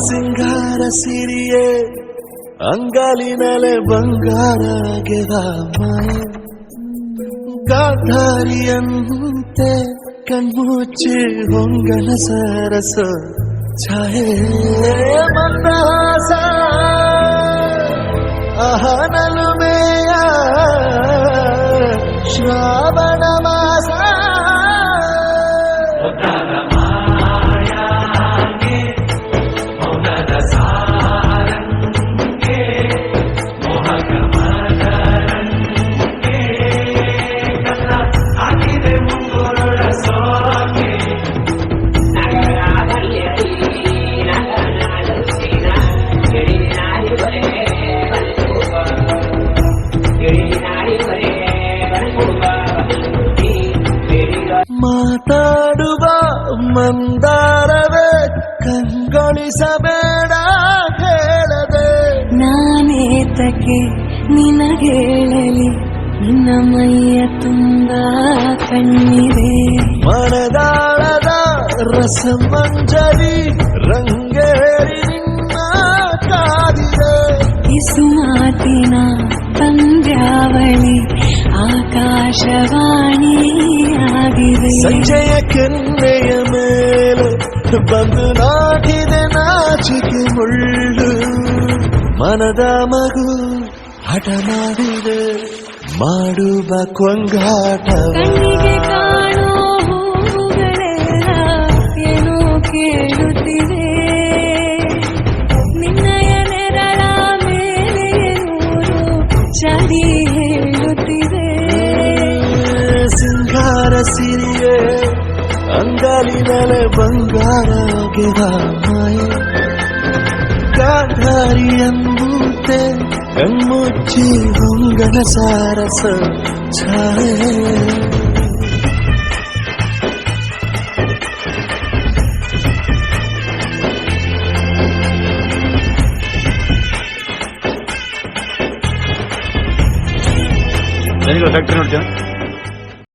ಸಿಂಗಾರ ಸಿರಿಯೇ ಅಂಗಾಲಿನಲೆ ಬಂಗಾರ ಗೆದ ಮಾಯೆ ಗಾಂಧಾರಿಯಂತೆ ಕಣ್ಮುಚ್ಚಿ ಹೊಂಗನ ಸರಸ ಛಾಯೆ ಮಂದಹಾಸ ಅಹನಲುಮೆಯ ಶ್ರಾವಣ ಮಾಸ ಮಾತಾಡುವ ಮಂದಾರವೇ ಕಂಗೊಳಿಸಬೇಡ ಹೇಳದೆ ನಾನೇತಕ್ಕೆ ನಿನಗೇಳಲಿ ನಿನ್ನ ಮೈಯ ತುಂಬ ಕಣ್ಣಿದೆ ಮನದಾಳದ ರಸಮಂಜರಿ ರಂಗೇರಿ ನಿನ್ನ ಕಾದಿದೆ ಇಸು ಮಾತಿನ ಪಂದ್ಯಾವಳಿ ಆಕಾಶವಾಣಿಯಾಗಿದೆ ಸಂಜೆಯ ಕೆನ್ನೆಯ ಮೇಲೆ ಬಂದು ನಾಟಿದೆ ನಾಚಿಕೆ ಮುಳ್ಳು ಮನದ ಮಗು ಹಠ ಮಾಡಿದೆ ಮಾಡುವ ಕೊಂಗಾಟವ ಕಣ್ಣಿಗೆ ಕಾಣೋ ಹೂಗಳೆಲ್ಲ ಏನೋ ಕೇಳುತ್ತಿವೆ ನಿನ್ನಯ ನೆರಳ ಮೇಲೆ ನೂರು ಚಳಿ ಹೇಳುತ್ತಿವೆ ಸಿಂಗಾರ ಸಿರಿಯೇ ಅಂಗಾಲಿನಲೆ ಬಂಗಾರ ಗೆದ ಮಾಯೆ ಗಾಂಧಾರಿ ಎಂಬುತ್ತೆ ಕಣ್ಮುಚ್ಚಿ ಹೊಂಗನ ಸಾರಸ ಛಾಯೆ ಫ್ಯಾಕ್ಟ್ರಿ ನೋಡ್ತೀವಿ